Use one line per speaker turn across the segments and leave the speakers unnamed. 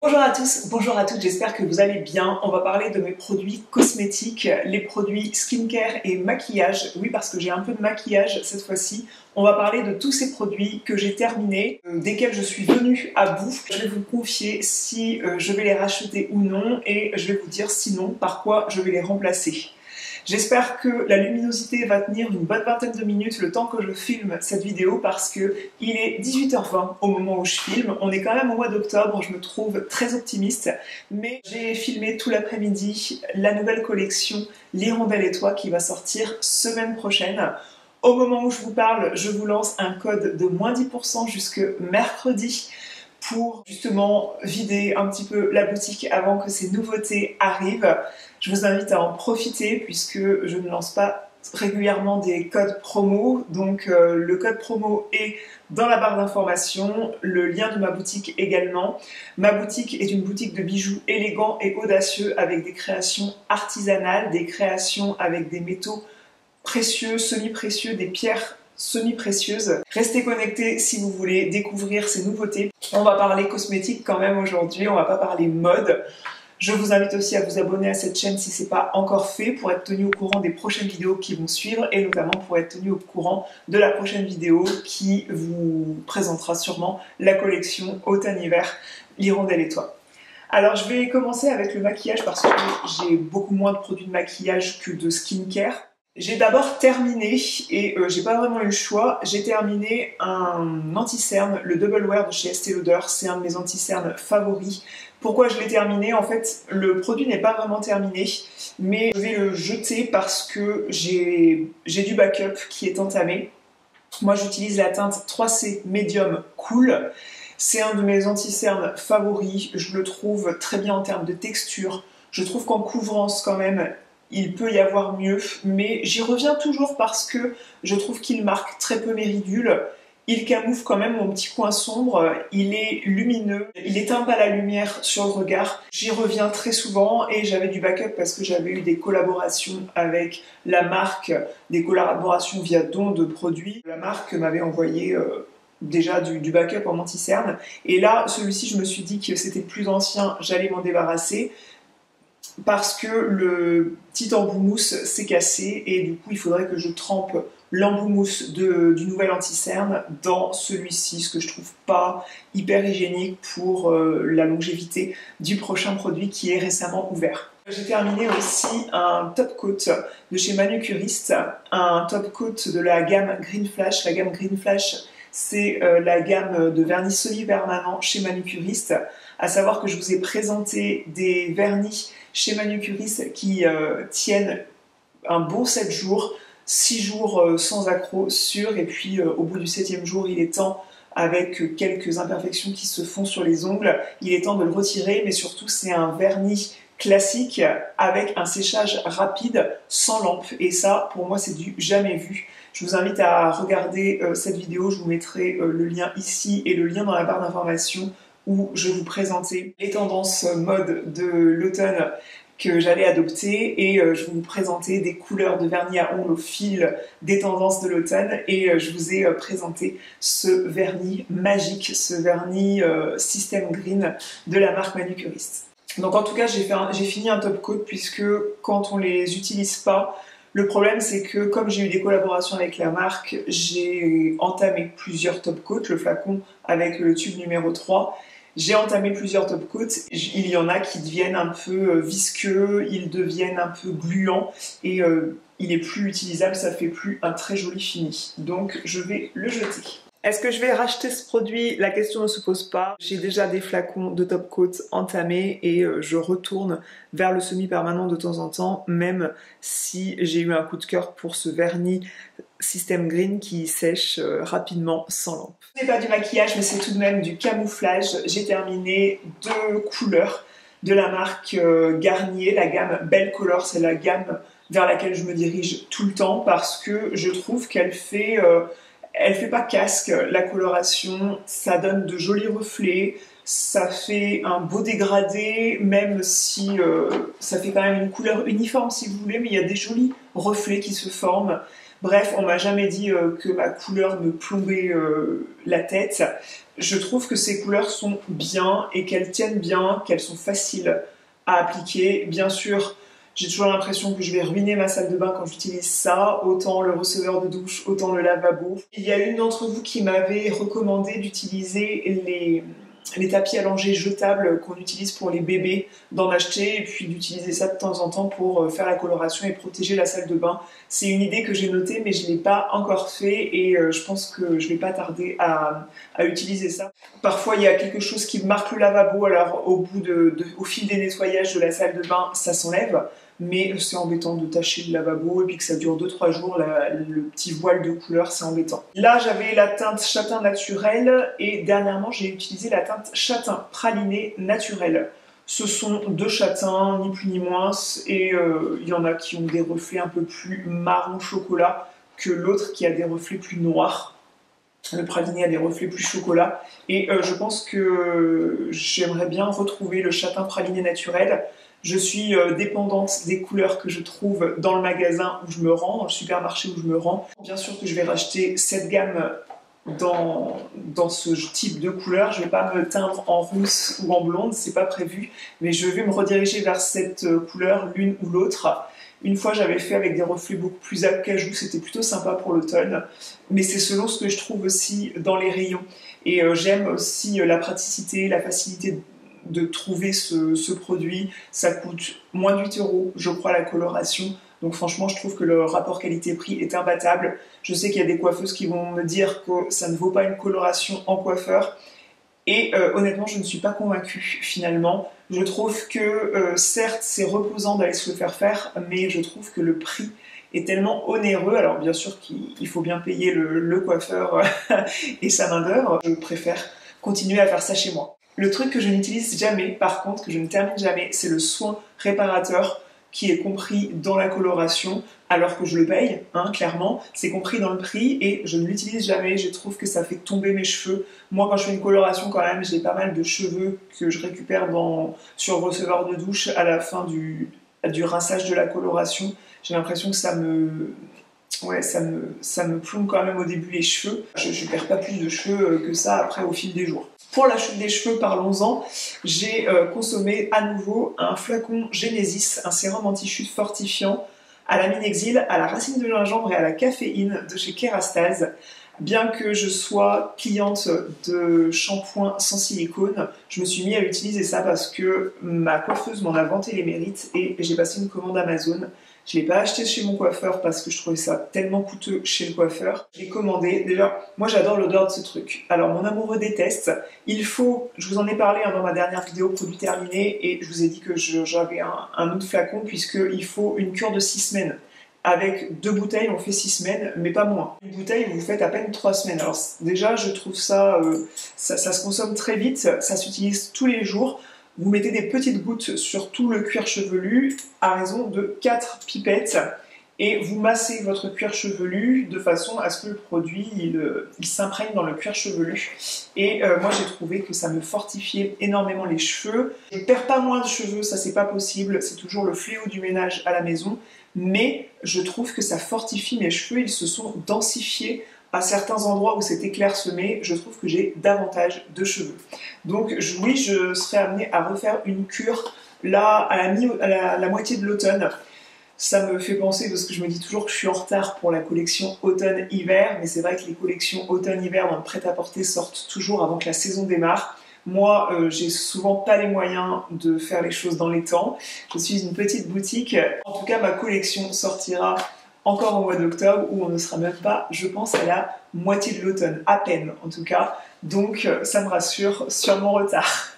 Bonjour à tous, bonjour à toutes, j'espère que vous allez bien. On va parler de mes produits cosmétiques, les produits skincare et maquillage. Oui, parce que j'ai un peu de maquillage cette fois-ci. On va parler de tous ces produits que j'ai terminés, desquels je suis venue à bout. Je vais vous confier si je vais les racheter ou non et je vais vous dire sinon par quoi je vais les remplacer. J'espère que la luminosité va tenir une bonne vingtaine de minutes le temps que je filme cette vidéo parce que il est 18h20 au moment où je filme. On est quand même au mois d'octobre, je me trouve très optimiste, mais j'ai filmé tout l'après-midi la nouvelle collection L'Hirondelle et toi qui va sortir semaine prochaine. Au moment où je vous parle, je vous lance un code de moins 10% jusque mercredi pour justement vider un petit peu la boutique avant que ces nouveautés arrivent. Je vous invite à en profiter puisque je ne lance pas régulièrement des codes promo. Donc le code promo est dans la barre d'information, le lien de ma boutique également. Ma boutique est une boutique de bijoux élégants et audacieux avec des créations artisanales, des créations avec des métaux précieux, semi-précieux, des pierres semi-précieuses. Restez connectés si vous voulez découvrir ces nouveautés. On va parler cosmétique quand même aujourd'hui, on va pas parler mode. Je vous invite aussi à vous abonner à cette chaîne si ce n'est pas encore fait pour être tenu au courant des prochaines vidéos qui vont suivre et notamment pour être tenu au courant de la prochaine vidéo qui vous présentera sûrement la collection automne-hiver L'Hirondelle et toi. Alors je vais commencer avec le maquillage parce que j'ai beaucoup moins de produits de maquillage que de skincare. J'ai d'abord terminé, et j'ai pas vraiment eu le choix, j'ai terminé un anti-cerne, le Double Wear de chez Estée Lauder, c'est un de mes anti-cernes favoris. Pourquoi je l'ai terminé? En fait, le produit n'est pas vraiment terminé, mais je vais le jeter parce que j'ai du backup qui est entamé. Moi j'utilise la teinte 3C Medium Cool. C'est un de mes anti-cernes favoris, je le trouve très bien en termes de texture. Je trouve qu'en couvrance quand même, il peut y avoir mieux, mais j'y reviens toujours parce que je trouve qu'il marque très peu mes ridules. Il camoufle quand même mon petit coin sombre, il est lumineux, il éteint pas la lumière sur le regard. J'y reviens très souvent et j'avais du backup parce que j'avais eu des collaborations avec la marque, des collaborations via don de produits. La marque m'avait envoyé déjà du backup en anti-cerne et là, celui-ci, je me suis dit que c'était plus ancien, j'allais m'en débarrasser parce que le petit embout mousse s'est cassé et du coup il faudrait que je trempe l'embout mousse du nouvel anti-cerne dans celui-ci, ce que je trouve pas hyper hygiénique pour la longévité du prochain produit qui est récemment ouvert. J'ai terminé aussi un top coat de chez Manucuriste, un top coat de la gamme Green Flash. La gamme Green Flash, c'est la gamme de vernis semi-permanent chez Manucuriste. À savoir que je vous ai présenté des vernis chez Manucuriste qui tiennent un bon 7 jours, 6 jours sans accroc sûr, et puis au bout du 7e jour, il est temps, avec quelques imperfections qui se font sur les ongles, il est temps de le retirer, mais surtout c'est un vernis classique avec un séchage rapide sans lampe, et ça pour moi c'est du jamais vu. Je vous invite à regarder cette vidéo, je vous mettrai le lien ici et le lien dans la barre d'information où je vous présentais les tendances mode de l'automne que j'allais adopter et je vous présentais des couleurs de vernis à ongles au fil des tendances de l'automne et je vous ai présenté ce vernis magique, ce vernis System Green de la marque Manucuriste. Donc en tout cas j'ai fini un top coat puisque quand on les utilise pas, le problème c'est que comme j'ai eu des collaborations avec la marque, j'ai entamé plusieurs top coats, le flacon avec le tube numéro 3. J'ai entamé plusieurs top coats, il y en a qui deviennent un peu visqueux, ils deviennent un peu gluants et il est plus utilisable, ça fait plus un très joli fini. Donc je vais le jeter. Est-ce que je vais racheter ce produit? La question ne se pose pas. J'ai déjà des flacons de top coat entamés et je retourne vers le semi-permanent de temps en temps, même si j'ai eu un coup de cœur pour ce vernis System Green qui sèche rapidement sans lampe. Ce n'est pas du maquillage mais c'est tout de même du camouflage. J'ai terminé 2 couleurs de la marque Garnier, la gamme Belle Color, c'est la gamme vers laquelle je me dirige tout le temps parce que je trouve qu'elle fait pas casque, la coloration, ça donne de jolis reflets, ça fait un beau dégradé, même si ça fait quand même une couleur uniforme si vous voulez, mais il y a des jolis reflets qui se forment. Bref, on m'a jamais dit que ma couleur me plombait la tête. Je trouve que ces couleurs sont bien et qu'elles tiennent bien, qu'elles sont faciles à appliquer. Bien sûr, j'ai toujours l'impression que je vais ruiner ma salle de bain quand j'utilise ça, autant le receveur de douche, autant le lavabo. Il y a une d'entre vous qui m'avait recommandé d'utiliser les tapis allongés jetables qu'on utilise pour les bébés, d'en acheter et puis d'utiliser ça de temps en temps pour faire la coloration et protéger la salle de bain. C'est une idée que j'ai notée mais je ne l'ai pas encore fait et je pense que je ne vais pas tarder à utiliser ça. Parfois il y a quelque chose qui marque le lavabo, alors au fil des nettoyages de la salle de bain ça s'enlève. Mais c'est embêtant de tacher le lavabo et puis que ça dure 2-3 jours, le petit voile de couleur, c'est embêtant. Là, j'avais la teinte châtain naturel et dernièrement, j'ai utilisé la teinte châtain praliné naturel. Ce sont deux châtains, ni plus ni moins, et il y en a qui ont des reflets un peu plus marron chocolat que l'autre qui a des reflets plus noirs. Le praliné a des reflets plus chocolat et je pense que j'aimerais bien retrouver le châtain praliné naturel. Je suis dépendante des couleurs que je trouve dans le magasin où je me rends, dans le supermarché où je me rends. Bien sûr que je vais racheter cette gamme dans ce type de couleur. Je ne vais pas me teindre en rousse ou en blonde, c'est pas prévu, mais je vais me rediriger vers cette couleur, l'une ou l'autre. Une fois, j'avais fait avec des reflets beaucoup plus acajou, c'était plutôt sympa pour l'automne, mais c'est selon ce que je trouve aussi dans les rayons. Et j'aime aussi la praticité, la facilité de trouver ce produit. Ça coûte moins de 8 €, je crois, la coloration. Donc franchement, je trouve que le rapport qualité-prix est imbattable. Je sais qu'il y a des coiffeuses qui vont me dire que ça ne vaut pas une coloration en coiffeur. Et honnêtement, je ne suis pas convaincue finalement. Je trouve que certes, c'est reposant d'aller se le faire, mais je trouve que le prix est tellement onéreux. Alors bien sûr qu'il faut bien payer le coiffeur et sa main-d'œuvre. Je préfère continuer à faire ça chez moi. Le truc que je n'utilise jamais, par contre, que je ne termine jamais, c'est le soin réparateur qui est compris dans la coloration, alors que je le paye, hein, clairement, c'est compris dans le prix et je ne l'utilise jamais, je trouve que ça fait tomber mes cheveux. Moi, quand je fais une coloration, quand même, j'ai pas mal de cheveux que je récupère sur le receveur de douche à la fin du rinçage de la coloration. J'ai l'impression que ça me plombe quand même au début les cheveux. Je perds pas plus de cheveux que ça après au fil des jours. Pour la chute des cheveux, parlons-en, j'ai consommé à nouveau un flacon Genesis, un sérum anti-chute fortifiant à la Minexil, à la racine de gingembre et à la caféine de chez Kerastase. Bien que je sois cliente de shampoing sans silicone, je me suis mis à utiliser ça parce que ma coiffeuse m'en a vanté les mérites et j'ai passé une commande Amazon. Je ne l'ai pas acheté chez mon coiffeur parce que je trouvais ça tellement coûteux chez le coiffeur. Je l'ai commandé. Déjà, moi j'adore l'odeur de ce truc. Alors mon amoureux déteste. Je vous en ai parlé dans ma dernière vidéo produit terminé et je vous ai dit que j'avais un autre flacon puisqu'il faut une cure de 6 semaines. Avec 2 bouteilles, on fait 6 semaines, mais pas moins. Une bouteille, vous faites à peine 3 semaines. Alors déjà, je trouve ça se consomme très vite, ça s'utilise tous les jours. Vous mettez des petites gouttes sur tout le cuir chevelu à raison de 4 pipettes et vous massez votre cuir chevelu de façon à ce que le produit il s'imprègne dans le cuir chevelu. Et moi j'ai trouvé que ça me fortifiait énormément les cheveux. Je ne perds pas moins de cheveux, ça c'est pas possible, c'est toujours le fléau du ménage à la maison, mais je trouve que ça fortifie mes cheveux, ils se sont densifiés. À certains endroits où c'était clairsemé, je trouve que j'ai davantage de cheveux. Donc oui, je serai amenée à refaire une cure là à la moitié de l'automne. Ça me fait penser parce que je me dis toujours que je suis en retard pour la collection automne-hiver, mais c'est vrai que les collections automne-hiver dans le prêt-à-porter sortent toujours avant que la saison démarre. Moi, j'ai souvent pas les moyens de faire les choses dans les temps. Je suis une petite boutique. En tout cas, ma collection sortira encore au mois d'octobre où on ne sera même pas, je pense, à la moitié de l'automne, à peine en tout cas. Donc ça me rassure sur mon retard.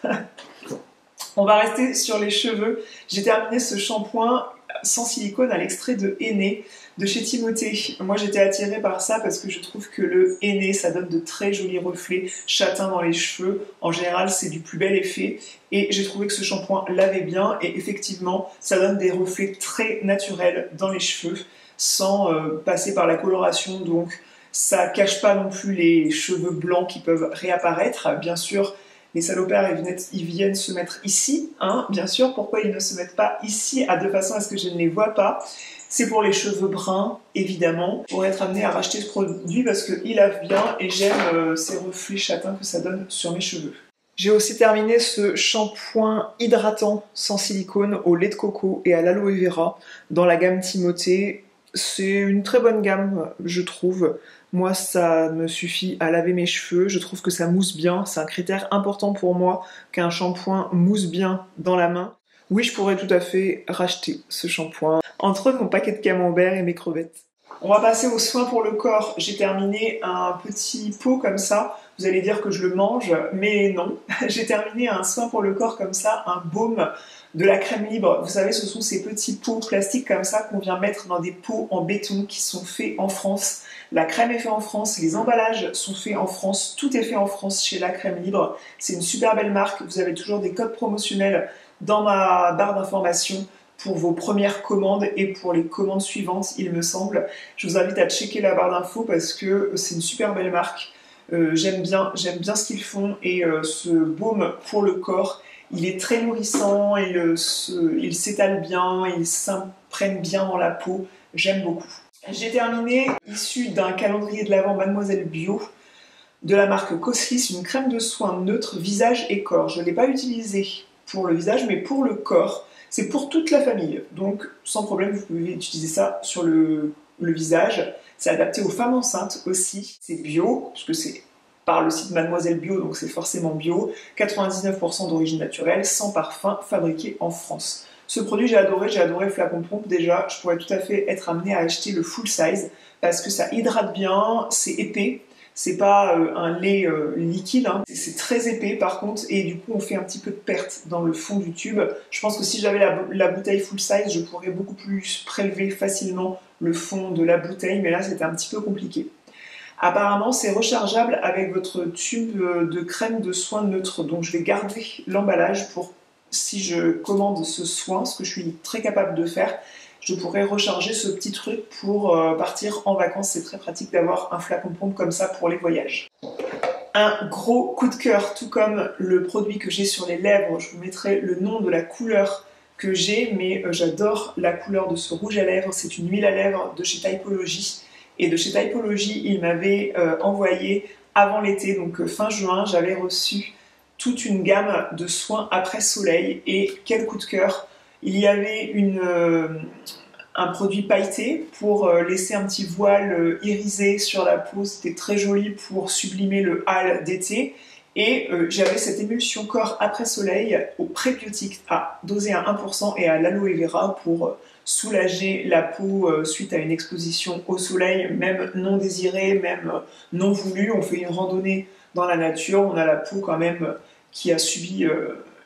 On va rester sur les cheveux. J'ai terminé ce shampoing sans silicone à l'extrait de henné de chez Timothée. Moi j'étais attirée par ça parce que je trouve que le henné ça donne de très jolis reflets châtains dans les cheveux. En général c'est du plus bel effet et j'ai trouvé que ce shampoing lavait bien et effectivement ça donne des reflets très naturels dans les cheveux sans passer par la coloration, donc ça cache pas non plus les cheveux blancs qui peuvent réapparaître. Bien sûr, les salopards ils viennent se mettre ici, hein, bien sûr, pourquoi ils ne se mettent pas ici de façon à ce que je ne les vois pas. C'est pour les cheveux bruns, évidemment. Je pourrais être amenée à racheter ce produit parce qu'il lave bien et j'aime ces reflets châtains que ça donne sur mes cheveux. J'ai aussi terminé ce shampoing hydratant sans silicone au lait de coco et à l'aloe vera dans la gamme Timothée. C'est une très bonne gamme, je trouve. Moi, ça me suffit à laver mes cheveux. Je trouve que ça mousse bien. C'est un critère important pour moi qu'un shampoing mousse bien dans la main. Oui, je pourrais tout à fait racheter ce shampoing entre mon paquet de camembert et mes crevettes. On va passer aux soins pour le corps. J'ai terminé un petit pot comme ça. Vous allez dire que je le mange, mais non. J'ai terminé un soin pour le corps comme ça, un baume de la crème libre. Vous savez, ce sont ces petits pots plastiques comme ça qu'on vient mettre dans des pots en béton qui sont faits en France. La crème est faite en France, les emballages sont faits en France, tout est fait en France chez La Crème Libre. C'est une super belle marque. Vous avez toujours des codes promotionnels dans ma barre d'informations pour vos premières commandes et pour les commandes suivantes, il me semble. Je vous invite à checker la barre d'infos parce que c'est une super belle marque. J'aime bien ce qu'ils font et ce baume pour le corps, il est très nourrissant, il s'étale bien, il s'imprègne bien dans la peau. J'aime beaucoup. J'ai terminé, issu d'un calendrier de l'Avent Mademoiselle Bio de la marque Coslis, une crème de soin neutre visage et corps. Je ne l'ai pas utilisée pour le visage, mais pour le corps. C'est pour toute la famille, donc sans problème, vous pouvez utiliser ça sur le visage. C'est adapté aux femmes enceintes aussi. C'est bio, puisque c'est par le site Mademoiselle Bio, donc c'est forcément bio. 99% d'origine naturelle, sans parfum, fabriqué en France. Ce produit, j'ai adoré le flacon pompe déjà. Je pourrais tout à fait être amenée à acheter le full size parce que ça hydrate bien, c'est épais. C'est pas un lait liquide, hein. C'est très épais par contre, et du coup on fait un petit peu de perte dans le fond du tube. Je pense que si j'avais la bouteille full size, je pourrais beaucoup plus prélever facilement le fond de la bouteille, mais là c'était un petit peu compliqué. Apparemment c'est rechargeable avec votre tube de crème de soin neutre, donc je vais garder l'emballage pour si je commande ce soin, ce que je suis très capable de faire. Je pourrais recharger ce petit truc pour partir en vacances. C'est très pratique d'avoir un flacon pompe comme ça pour les voyages. Un gros coup de cœur, tout comme le produit que j'ai sur les lèvres. Je vous mettrai le nom de la couleur que j'ai, mais j'adore la couleur de ce rouge à lèvres. C'est une huile à lèvres de chez Typology. Et de chez Typology, ils m'avaient envoyé avant l'été, donc fin juin, j'avais reçu toute une gamme de soins après soleil. Et quel coup de cœur! Il y avait un produit pailleté pour laisser un petit voile irisé sur la peau. C'était très joli pour sublimer le hâle d'été. Et j'avais cette émulsion corps après soleil au prébiotique dosé à 1% et à l'aloe vera pour soulager la peau suite à une exposition au soleil, même non désirée, même non voulue. On fait une randonnée dans la nature, on a la peau quand même qui a subi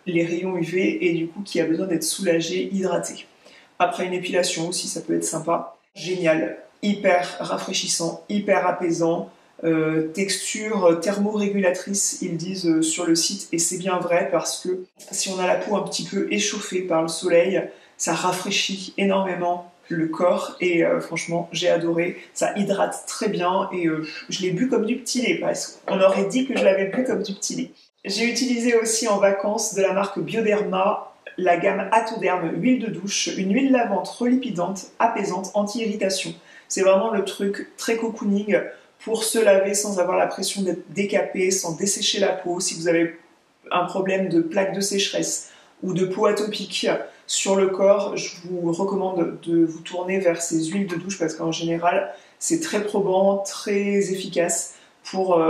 les rayons UV et du coup qui a besoin d'être soulagée, hydratée. Après une épilation aussi, ça peut être sympa. Génial, hyper rafraîchissant, hyper apaisant, texture thermorégulatrice, ils disent sur le site, et c'est bien vrai parce que si on a la peau un petit peu échauffée par le soleil, ça rafraîchit énormément le corps et franchement j'ai adoré, ça hydrate très bien et je l'ai bu comme du petit lait parce qu'on aurait dit que je l'avais bu comme du petit lait. J'ai utilisé aussi en vacances de la marque Bioderma la gamme Atoderm huile de douche, une huile lavante relipidante, apaisante, anti-irritation. C'est vraiment le truc très cocooning pour se laver sans avoir la pression d'être décapé, sans dessécher la peau. Si vous avez un problème de plaque de sécheresse ou de peau atopique sur le corps, je vous recommande de vous tourner vers ces huiles de douche parce qu'en général, c'est très probant, très efficace pour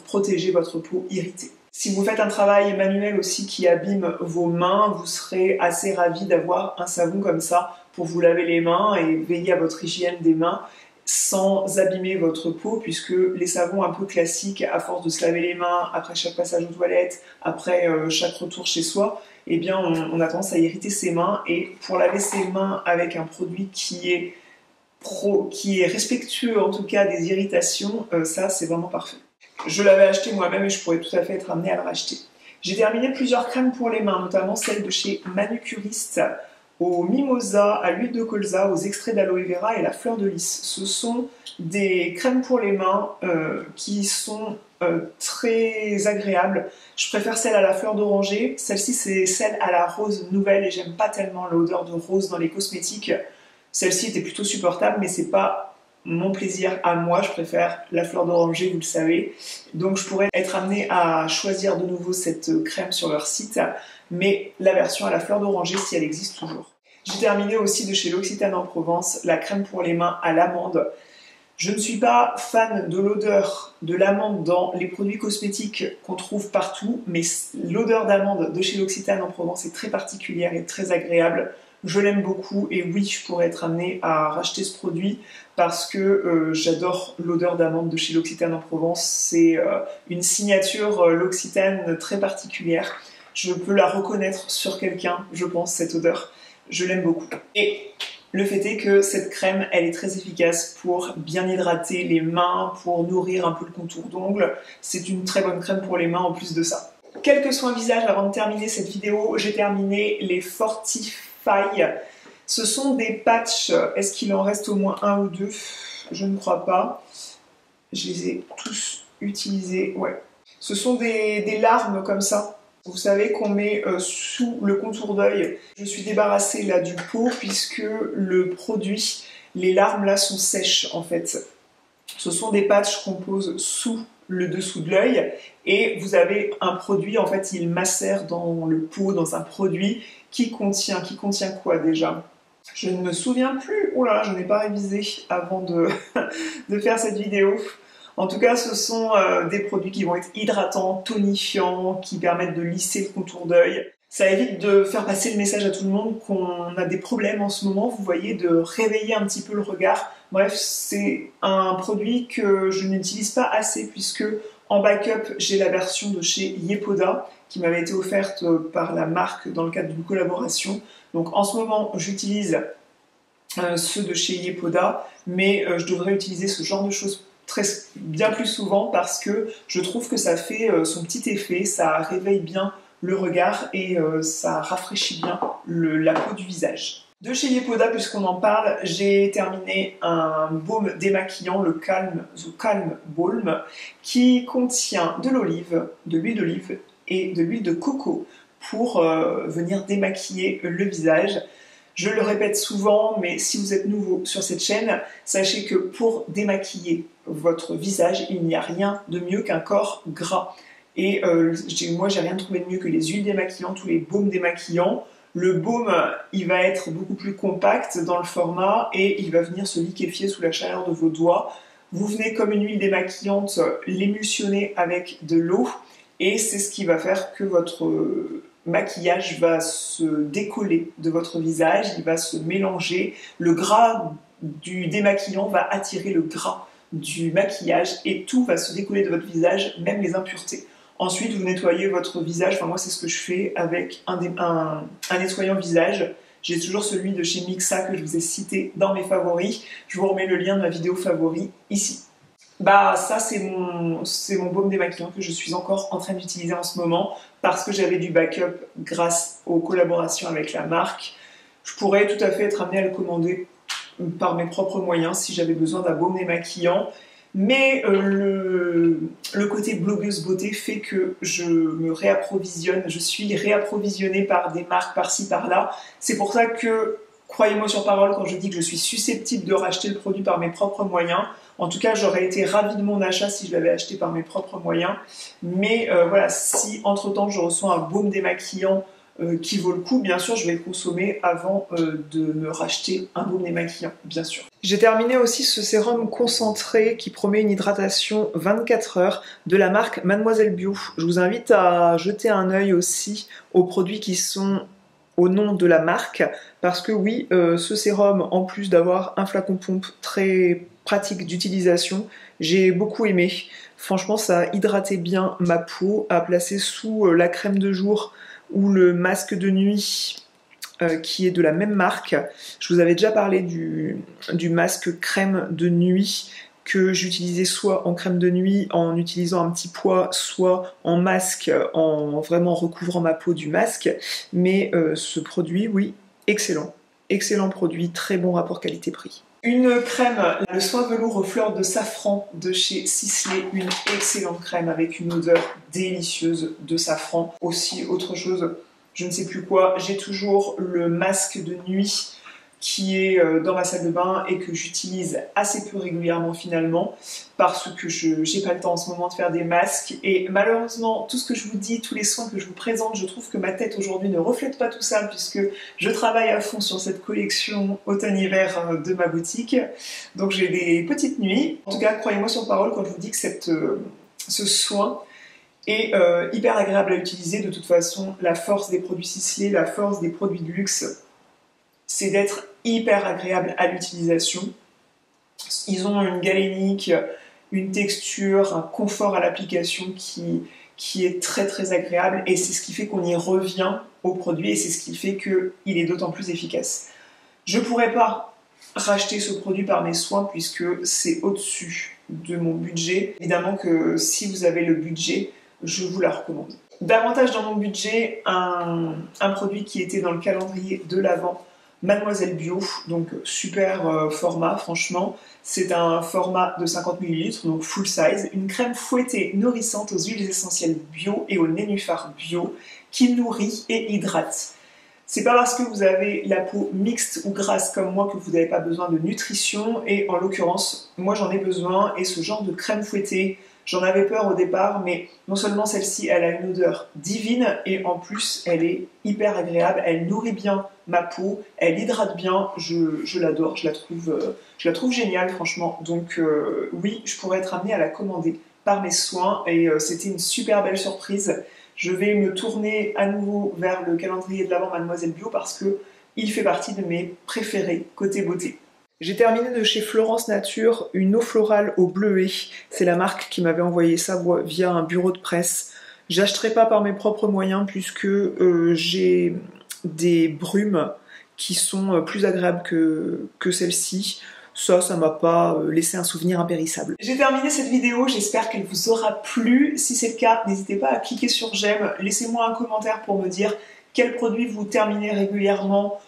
protéger votre peau irritée. Si vous faites un travail manuel aussi qui abîme vos mains, vous serez assez ravi d'avoir un savon comme ça pour vous laver les mains et veiller à votre hygiène des mains sans abîmer votre peau, puisque les savons un peu classiques, à force de se laver les mains après chaque passage aux toilettes, après chaque retour chez soi, eh bien on a tendance à irriter ses mains. Et pour laver ses mains avec un produit qui est respectueux en tout cas des irritations, ça c'est vraiment parfait. Je l'avais acheté moi-même et je pourrais tout à fait être amenée à le racheter. J'ai terminé plusieurs crèmes pour les mains, notamment celle de chez Manucuriste, au mimosa, à l'huile de colza, aux extraits d'aloe vera et la fleur de lys. Ce sont des crèmes pour les mains qui sont très agréables. Je préfère celle à la fleur d'oranger. Celle-ci, c'est celle à la rose nouvelle et j'aime pas tellement l'odeur de rose dans les cosmétiques. Celle-ci était plutôt supportable, mais c'est pas mon plaisir à moi, je préfère la fleur d'oranger, vous le savez. Donc je pourrais être amenée à choisir de nouveau cette crème sur leur site, mais la version à la fleur d'oranger, si elle existe toujours. J'ai terminé aussi de chez L'Occitane en Provence, la crème pour les mains à l'amande. Je ne suis pas fan de l'odeur de l'amande dans les produits cosmétiques qu'on trouve partout, mais l'odeur d'amande de chez L'Occitane en Provence est très particulière et très agréable. Je l'aime beaucoup et oui, je pourrais être amenée à racheter ce produit parce que j'adore l'odeur d'amande de chez L'Occitane en Provence. C'est une signature L'Occitane très particulière. Je peux la reconnaître sur quelqu'un, je pense, cette odeur. Je l'aime beaucoup. Et le fait est que cette crème, elle est très efficace pour bien hydrater les mains, pour nourrir un peu le contour d'ongles. C'est une très bonne crème pour les mains en plus de ça. Quelques soins visage avant de terminer cette vidéo. J'ai terminé les Fortify. Ce sont des patchs. Est-ce qu'il en reste au moins un ou deux? Je ne crois pas. Je les ai tous utilisés. Ouais. Ce sont des larmes comme ça. Vous savez qu'on met sous le contour d'œil. Je suis débarrassée là du pot puisque le produit, les larmes là sont sèches en fait. Ce sont des patchs qu'on pose sous le dessous de l'œil et vous avez un produit, en fait il macère dans le pot, dans un produit qui contient quoi déjà? Je ne me souviens plus, oh là là, je n'ai pas révisé avant de faire cette vidéo. En tout cas, ce sont des produits qui vont être hydratants, tonifiants, qui permettent de lisser le contour d'œil. Ça évite de faire passer le message à tout le monde qu'on a des problèmes en ce moment, vous voyez, de réveiller un petit peu le regard. Bref, c'est un produit que je n'utilise pas assez puisque en backup, j'ai la version de chez Yepoda qui m'avait été offerte par la marque dans le cadre d'une collaboration. Donc en ce moment, j'utilise ceux de chez Yepoda, mais je devrais utiliser ce genre de choses bien plus souvent parce que je trouve que ça fait son petit effet, ça réveille bien le regard et ça rafraîchit bien la peau du visage. De chez Yepoda, puisqu'on en parle, j'ai terminé un baume démaquillant, le The Calm Balm, qui contient de l'olive, de l'huile d'olive et de l'huile de coco pour venir démaquiller le visage. Je le répète souvent, mais si vous êtes nouveau sur cette chaîne, sachez que pour démaquiller votre visage, il n'y a rien de mieux qu'un corps gras. Et moi, j'ai rien trouvé de mieux que les huiles démaquillantes ou les baumes démaquillants. Le baume, il va être beaucoup plus compact dans le format et il va venir se liquéfier sous la chaleur de vos doigts. Vous venez comme une huile démaquillante l'émulsionner avec de l'eau et c'est ce qui va faire que votre maquillage va se décoller de votre visage, il va se mélanger. Le gras du démaquillant va attirer le gras du maquillage et tout va se décoller de votre visage, même les impuretés. Ensuite, vous nettoyez votre visage. Enfin, moi, c'est ce que je fais avec un nettoyant visage. J'ai toujours celui de chez Mixa que je vous ai cité dans mes favoris. Je vous remets le lien de ma vidéo favori ici. Bah, ça, c'est mon baume démaquillant que je suis encore en train d'utiliser en ce moment parce que j'avais du backup grâce aux collaborations avec la marque. Je pourrais tout à fait être amenée à le commander par mes propres moyens si j'avais besoin d'un baume démaquillant. Mais le côté blogueuse beauté fait que je me réapprovisionne, je suis réapprovisionnée par des marques par-ci par-là. C'est pour ça que, croyez-moi sur parole quand je dis que je suis susceptible de racheter le produit par mes propres moyens. En tout cas, j'aurais été ravie de mon achat si je l'avais acheté par mes propres moyens. Mais voilà, si entre-temps je reçois un baume démaquillant qui vaut le coup, bien sûr, je vais le consommer avant de me racheter un baume démaquillant, bien sûr. J'ai terminé aussi ce sérum concentré qui promet une hydratation 24 heures de la marque Mademoiselle Bio. Je vous invite à jeter un œil aussi aux produits qui sont au nom de la marque parce que oui, ce sérum, en plus d'avoir un flacon pompe très pratique d'utilisation, j'ai beaucoup aimé. Franchement, ça a hydraté bien ma peau, à placer sous la crème de jour ou le masque de nuit qui est de la même marque. Je vous avais déjà parlé du masque crème de nuit que j'utilisais soit en crème de nuit en utilisant un petit pois, soit en masque en vraiment recouvrant ma peau du masque. Mais ce produit, oui, excellent. Excellent produit, très bon rapport qualité-prix. Une crème, le soin velours aux fleurs de safran de chez Sisley, une excellente crème avec une odeur délicieuse de safran. Aussi, autre chose, je ne sais plus quoi, j'ai toujours le masque de nuit qui est dans ma salle de bain et que j'utilise assez peu régulièrement finalement parce que je n'ai pas le temps en ce moment de faire des masques et malheureusement tout ce que je vous dis, tous les soins que je vous présente, je trouve que ma tête aujourd'hui ne reflète pas tout ça puisque je travaille à fond sur cette collection automne-hiver de ma boutique, donc j'ai des petites nuits. En tout cas, croyez-moi sur parole quand je vous dis que ce soin est hyper agréable à utiliser. De toute façon, la force des produits Sisley, la force des produits de luxe, c'est d'être hyper agréable à l'utilisation. Ils ont une galénique, une texture, un confort à l'application qui est très très agréable et c'est ce qui fait qu'on y revient au produit et c'est ce qui fait qu'il est d'autant plus efficace. Je ne pourrais pas racheter ce produit par mes soins puisque c'est au-dessus de mon budget. Évidemment que si vous avez le budget, je vous la recommande. Davantage dans mon budget, un produit qui était dans le calendrier de l'Avent, Mademoiselle Bio, donc super format franchement, c'est un format de 50 ml, donc full size, une crème fouettée nourrissante aux huiles essentielles bio et aux nénuphars bio qui nourrit et hydrate. C'est pas parce que vous avez la peau mixte ou grasse comme moi que vous n'avez pas besoin de nutrition et en l'occurrence, moi j'en ai besoin et ce genre de crème fouettée, j'en avais peur au départ, mais non seulement celle-ci, elle a une odeur divine et en plus, elle est hyper agréable, elle nourrit bien ma peau, elle hydrate bien, je l'adore, je la trouve géniale franchement. Donc oui, je pourrais être amenée à la commander par mes soins et c'était une super belle surprise. Je vais me tourner à nouveau vers le calendrier de l'Avent Mademoiselle Bio parce que il fait partie de mes préférés côté beauté. J'ai terminé de chez Florence Nature une eau florale au bleuet. C'est la marque qui m'avait envoyé ça via un bureau de presse. J'achèterai pas par mes propres moyens puisque j'ai des brumes qui sont plus agréables que celle-ci. Ça m'a pas laissé un souvenir impérissable. J'ai terminé cette vidéo, j'espère qu'elle vous aura plu. Si c'est le cas, n'hésitez pas à cliquer sur j'aime. Laissez-moi un commentaire pour me dire quel produit vous terminez régulièrement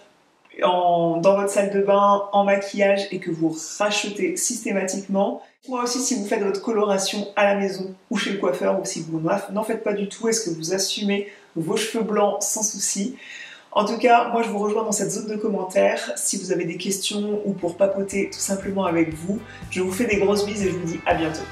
dans votre salle de bain, en maquillage et que vous rachetez systématiquement. Moi aussi si vous faites votre coloration à la maison ou chez le coiffeur ou si vous n'en faites pas du tout, est-ce que vous assumez vos cheveux blancs sans souci. En tout cas, moi je vous rejoins dans cette zone de commentaires. Si vous avez des questions ou pour papoter tout simplement avec vous, je vous fais des grosses bises et je vous dis à bientôt.